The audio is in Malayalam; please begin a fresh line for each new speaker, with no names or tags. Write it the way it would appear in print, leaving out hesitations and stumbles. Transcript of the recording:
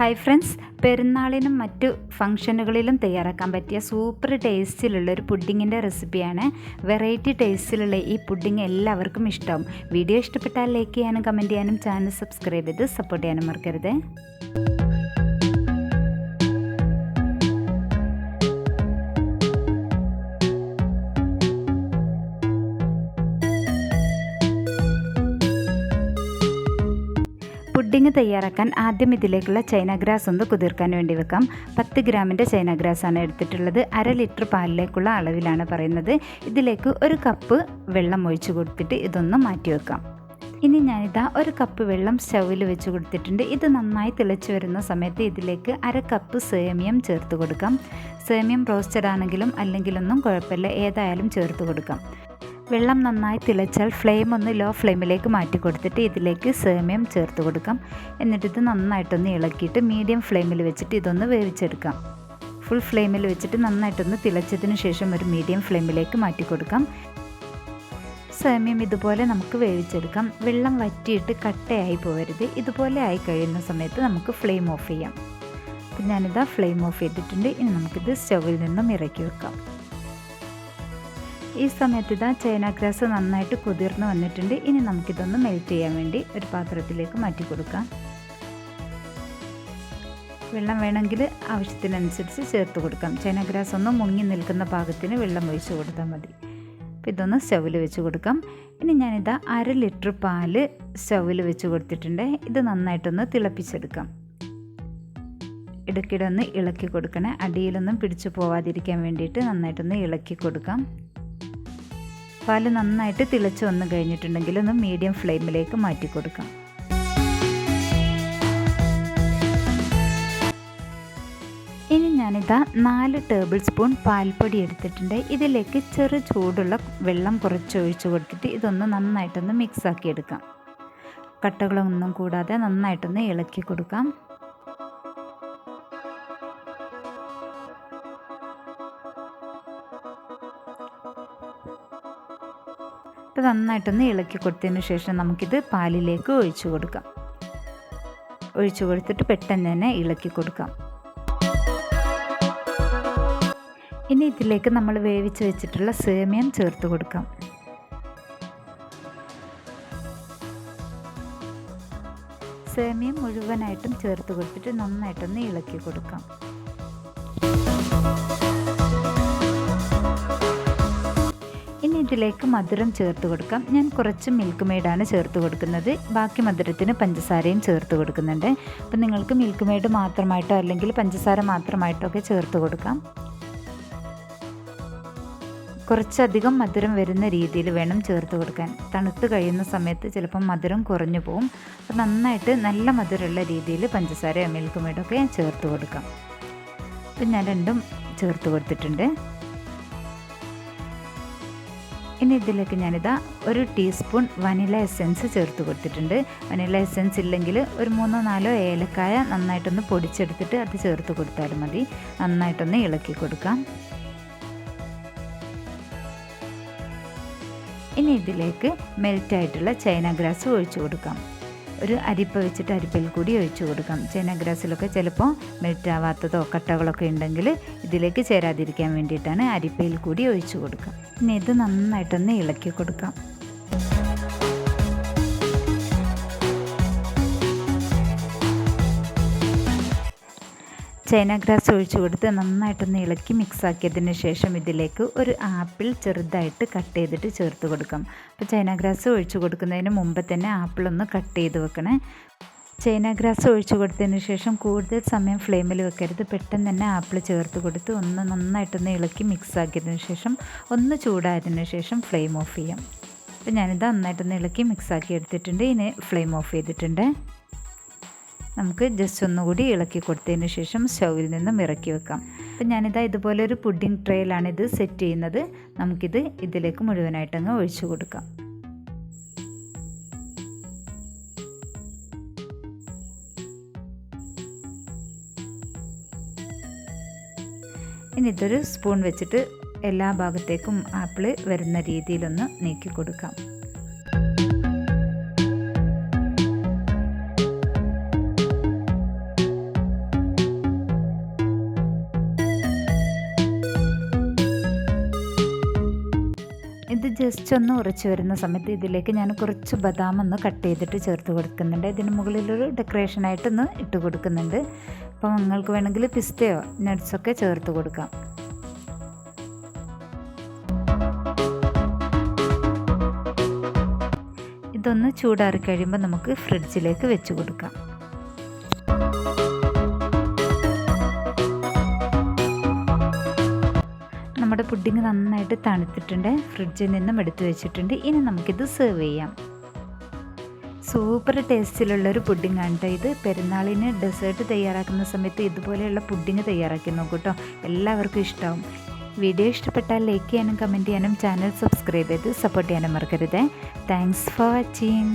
ഹായ് ഫ്രണ്ട്സ്, പെരുന്നാളിനും മറ്റു ഫംഗ്ഷനുകളിലും തയ്യാറാക്കാൻ പറ്റിയ സൂപ്പർ ടേസ്റ്റിലുള്ളൊരു പുഡിങ്ങിൻ്റെ റെസിപ്പിയാണ്. വെറൈറ്റി ടേസ്റ്റിലുള്ള ഈ പുഡിങ് എല്ലാവർക്കും ഇഷ്ടമാവും. വീഡിയോ ഇഷ്ടപ്പെട്ടാൽ ലൈക്ക് ചെയ്യാനും കമൻറ്റ് ചെയ്യാനും ചാനൽ സബ്സ്ക്രൈബ് ചെയ്ത് സപ്പോർട്ട് ചെയ്യാനും മറക്കരുത്. പുഡിങ് തയ്യാറാക്കാൻ ആദ്യം ഇതിലേക്കുള്ള ചൈന ഗ്രാസ് ഒന്ന് കുതിർക്കാൻ വേണ്ടി വെക്കാം. 10 ഗ്രാമിൻ്റെ ചൈന ഗ്രാസാണ് എടുത്തിട്ടുള്ളത്. 1/2 ലിറ്റർ പാലിലേക്കുള്ള അളവിലാണ് പറയുന്നത്. ഇതിലേക്ക് 1 കപ്പ് വെള്ളം ഒഴിച്ച് കൊടുത്തിട്ട് ഇതൊന്ന് മാറ്റി വെക്കാം. ഇനി ഞാനിതാ 1 കപ്പ് വെള്ളം സ്റ്റൗവിൽ വെച്ച് കൊടുത്തിട്ടുണ്ട്. ഇത് നന്നായി തിളച്ച് വരുന്ന സമയത്ത് ഇതിലേക്ക് 1/2 കപ്പ് സേമിയം ചേർത്ത് കൊടുക്കാം. സേമിയം റോസ്റ്റഡ് ആണെങ്കിലും അല്ലെങ്കിലൊന്നും കുഴപ്പമില്ല, ഏതായാലും ചേർത്ത് കൊടുക്കാം. വെള്ളം നന്നായി തിളച്ചാൽ ഫ്ലെയിം ഒന്ന് ലോ ഫ്ലെയിമിലേക്ക് മാറ്റി കൊടുത്തിട്ട് ഇതിലേക്ക് സേമിയം ചേർത്ത് കൊടുക്കാം. എന്നിട്ടിത് നന്നായിട്ടൊന്ന് ഇളക്കിയിട്ട് മീഡിയം ഫ്ലെയിമിൽ വെച്ചിട്ട് ഇതൊന്ന് വേവിച്ചെടുക്കാം. ഫുൾ ഫ്ലെയിമിൽ വെച്ചിട്ട് നന്നായിട്ടൊന്ന് തിളച്ചതിന് ശേഷം ഒരു മീഡിയം ഫ്ലെയിമിലേക്ക് മാറ്റി കൊടുക്കാം. സേമിയം ഇതുപോലെ നമുക്ക് വേവിച്ചെടുക്കാം. വെള്ളം വറ്റിയിട്ട് കട്ടയായി പോകരുത്. ഇതുപോലെ ആയി കഴിയുന്ന സമയത്ത് നമുക്ക് ഫ്ലെയിം ഓഫ് ചെയ്യാം. അപ്പം ഞാനിതാ ഫ്ലെയിം ഓഫ് ചെയ്തിട്ടുണ്ട്. ഇനി നമുക്കിത് സ്റ്റൗവിൽ നിന്നും ഇറക്കി വെക്കാം. ഈ സമയത്ത് ഇതാ ചൈന ഗ്രാസ് നന്നായിട്ട് കുതിർന്ന് വന്നിട്ടുണ്ട്. ഇനി നമുക്കിതൊന്ന് മെൽറ്റ് ചെയ്യാൻ വേണ്ടി ഒരു പാത്രത്തിലേക്ക് മാറ്റി കൊടുക്കാം. വെള്ളം വേണമെങ്കിൽ ആവശ്യത്തിനനുസരിച്ച് ചേർത്ത് കൊടുക്കാം. ചൈന ഗ്രാസ് ഒന്ന് മുങ്ങി നിൽക്കുന്ന പാകത്തിന് വെള്ളം ഒഴിച്ച് കൊടുത്താൽ മതി. അപ്പോൾ ഇതൊന്ന് സ്റ്റൗവിൽ വെച്ച് കൊടുക്കാം. ഇനി ഞാനിതാ 1/2 ലിറ്റർ പാല് സ്റ്റൗവിൽ വെച്ച് കൊടുത്തിട്ടുണ്ട്. ഇത് നന്നായിട്ടൊന്ന് തിളപ്പിച്ചെടുക്കാം. ഇടയ്ക്കിടെ ഒന്ന് ഇളക്കി കൊടുക്കണേ. അടിയിലൊന്നും പിടിച്ചു പോവാതിരിക്കാൻ വേണ്ടിയിട്ട് നന്നായിട്ടൊന്ന് ഇളക്കി കൊടുക്കാം. പാല് നന്നായിട്ട് തിളച്ച് വന്ന് കഴിഞ്ഞിട്ടുണ്ടെങ്കിൽ ഒന്ന് മീഡിയം ഫ്ലെയിമിലേക്ക് മാറ്റി കൊടുക്കാം. ഇനി ഞാനിതാ 4 ടേബിൾ സ്പൂൺ പാൽപ്പൊടി എടുത്തിട്ടുണ്ട്. ഇതിലേക്ക് ചെറു ചൂടുള്ള വെള്ളം കുറച്ച് ഒഴിച്ച് കൊടുത്തിട്ട് ഇതൊന്ന് നന്നായിട്ടൊന്ന് മിക്സാക്കി എടുക്കാം. കട്ടകളൊന്നും കൂടാതെ നന്നായിട്ടൊന്ന് ഇളക്കി കൊടുക്കാം. അപ്പോൾ നന്നായിട്ടൊന്ന് ഇളക്കി കൊടുത്തതിന് ശേഷം നമുക്കിത് പാലിലേക്ക് ഒഴിച്ചു കൊടുക്കാം. ഒഴിച്ചു കൊടുത്തിട്ട് പെട്ടെന്ന് തന്നെ ഇളക്കി കൊടുക്കാം. ഇനി ഇതിലേക്ക് നമ്മൾ വേവിച്ച് വെച്ചിട്ടുള്ള സേമിയം ചേർത്ത് കൊടുക്കാം. സേമിയം മുഴുവനായിട്ടും ചേർത്ത് കൊടുത്തിട്ട് നന്നായിട്ടൊന്ന് ഇളക്കി കൊടുക്കാം. ഇനി ഇതിലേക്ക് മധുരം ചേർത്ത് കൊടുക്കാം. ഞാൻ കുറച്ച് മിൽക്ക് മെയ്ഡാണ് ചേർത്ത് കൊടുക്കുന്നത്. ബാക്കി മധുരത്തിന് പഞ്ചസാരയും ചേർത്ത് കൊടുക്കുന്നുണ്ട്. അപ്പം നിങ്ങൾക്ക് മിൽക്ക് മെയ്ഡ് മാത്രമായിട്ടോ അല്ലെങ്കിൽ പഞ്ചസാര മാത്രമായിട്ടോ ഒക്കെ ചേർത്ത് കൊടുക്കാം. കുറച്ചധികം മധുരം വരുന്ന രീതിയിൽ വേണം ചേർത്ത് കൊടുക്കാൻ. തണുത്ത് കഴിയുന്ന സമയത്ത് ചിലപ്പം മധുരം കുറഞ്ഞു പോകും. അപ്പം നന്നായിട്ട് നല്ല മധുരമുള്ള രീതിയിൽ പഞ്ചസാരയോ മിൽക്ക് മെയ്ഡോ ഒക്കെ ചേർത്ത് കൊടുക്കാം. അപ്പം ഞാൻ രണ്ടും ചേർത്ത് കൊടുത്തിട്ടുണ്ട്. ഇനി ഇതിലേക്ക് ഞാനിതാ 1 ടീസ്പൂൺ വനില എസെൻസ് ചേർത്ത് കൊടുത്തിട്ടുണ്ട്. വനില എസെൻസ് ഇല്ലെങ്കിൽ ഒരു 3-4 ഏലക്കായ നന്നായിട്ടൊന്ന് പൊടിച്ചെടുത്തിട്ട് അത് ചേർത്ത് കൊടുത്താലും മതി. നന്നായിട്ടൊന്ന് ഇളക്കി കൊടുക്കാം. ഇനി ഇതിലേക്ക് മെൽറ്റായിട്ടുള്ള ചൈന ഗ്രാസ് ഒഴിച്ചു കൊടുക്കാം. ഒരു അരിപ്പ വെച്ചിട്ട് അരിപ്പയിൽ കൂടി ഒഴിച്ചു കൊടുക്കാം. ചൈന ഗ്രാസിലൊക്കെ ചിലപ്പോൾ മെൽറ്റ് ആവാത്തതോ കട്ടകളൊക്കെ ഉണ്ടെങ്കിൽ ഇതിലേക്ക് ചേരാതിരിക്കാൻ വേണ്ടിയിട്ടാണ് അരിപ്പയിൽ കൂടി ഒഴിച്ചു കൊടുക്കാം. ഇനി ഇത് നന്നായിട്ടൊന്ന് ഇളക്കി കൊടുക്കാം. ചൈന ഗ്രാസ് ഒഴിച്ചു കൊടുത്ത് നന്നായിട്ടൊന്ന് ഇളക്കി മിക്സാക്കിയതിന് ശേഷം ഇതിലേക്ക് ഒരു ആപ്പിൾ ചെറുതായിട്ട് കട്ട് ചെയ്തിട്ട് ചേർത്ത് കൊടുക്കാം. അപ്പോൾ ചൈന ഗ്രാസ് ഒഴിച്ചു കൊടുക്കുന്നതിന് മുമ്പ് തന്നെ ആപ്പിളൊന്ന് കട്ട് ചെയ്ത് വെക്കണേ. ചൈന ഗ്രാസ് ഒഴിച്ചു കൊടുത്തതിന് ശേഷം കൂടുതൽ സമയം ഫ്ലെയിമിൽ വെക്കരുത്. പെട്ടെന്ന് തന്നെ ആപ്പിൾ ചേർത്ത് കൊടുത്ത് ഒന്ന് നന്നായിട്ടൊന്ന് ഇളക്കി മിക്സാക്കിയതിന് ശേഷം ഒന്ന് ചൂടായതിന് ശേഷം ഫ്ലെയിം ഓഫ് ചെയ്യാം. അപ്പോൾ ഞാനിത് നന്നായിട്ടൊന്ന് ഇളക്കി മിക്സാക്കി എടുത്തിട്ടുണ്ട്. ഇനി ഫ്ലെയിം ഓഫ് ചെയ്തിട്ടുണ്ട്. നമുക്ക് ജസ്റ്റ് ഒന്നുകൂടി ഇളക്കി കൊടുത്തതിന് ശേഷം സ്റ്റൗവിൽ നിന്നും ഇറക്കി വെക്കാം. അപ്പം ഞാനിതാ ഇതുപോലെ ഒരു പുഡിംഗ് ട്രേയിലാണ് ഇത് സെറ്റ് ചെയ്യുന്നത്. നമുക്കിത് ഇതിലേക്ക് മുഴുവനായിട്ടങ്ങ് ഒഴിച്ചു കൊടുക്കാം. ഇനി ഇതൊരു സ്പൂൺ വെച്ചിട്ട് എല്ലാ ഭാഗത്തേക്കും ആപ്പിൾ വരുന്ന രീതിയിലൊന്ന് നീക്കി കൊടുക്കാം. ഇത് ജസ്റ്റ് ഒന്ന് ഉറച്ച് വരുന്ന സമയത്ത് ഇതിലേക്ക് ഞാൻ കുറച്ച് ബദാം ഒന്ന് കട്ട് ചെയ്തിട്ട് ചേർത്ത് കൊടുക്കുന്നുണ്ട്. ഇതിന് മുകളിലൊരു ഡെക്കറേഷനായിട്ടൊന്ന് ഇട്ട് കൊടുക്കുന്നുണ്ട്. അപ്പോൾ നിങ്ങൾക്ക് വേണമെങ്കിൽ പിസ്തയോ നട്ട്സൊക്കെ ചേർത്ത് കൊടുക്കാം. ഇതൊന്ന് ചൂടാറി കഴിയുമ്പോൾ നമുക്ക് ഫ്രിഡ്ജിലേക്ക് വെച്ച് കൊടുക്കാം. നമ്മുടെ പുഡിങ് നന്നായിട്ട് തണുത്തിട്ടുണ്ട്, ഫ്രിഡ്ജിൽ നിന്നും എടുത്തു വെച്ചിട്ടുണ്ട്. ഇനി നമുക്കിത് സെർവ് ചെയ്യാം. സൂപ്പർ ടേസ്റ്റിലുള്ളൊരു പുഡിങ്ങാണ് കേട്ടോ ഇത്. പെരുന്നാളിന് ഡെസേർട്ട് തയ്യാറാക്കുന്ന സമയത്ത് ഇതുപോലെയുള്ള പുഡിങ് തയ്യാറാക്കി നോക്കൂ കേട്ടോ, എല്ലാവർക്കും ഇഷ്ടമാവും. വീഡിയോ ഇഷ്ടപ്പെട്ടാൽ ലൈക്ക് ചെയ്യാനും കമൻറ്റ് ചെയ്യാനും ചാനൽ സബ്സ്ക്രൈബ് ചെയ്ത് സപ്പോർട്ട് ചെയ്യാനും മറക്കരുത്. Thanks for watching.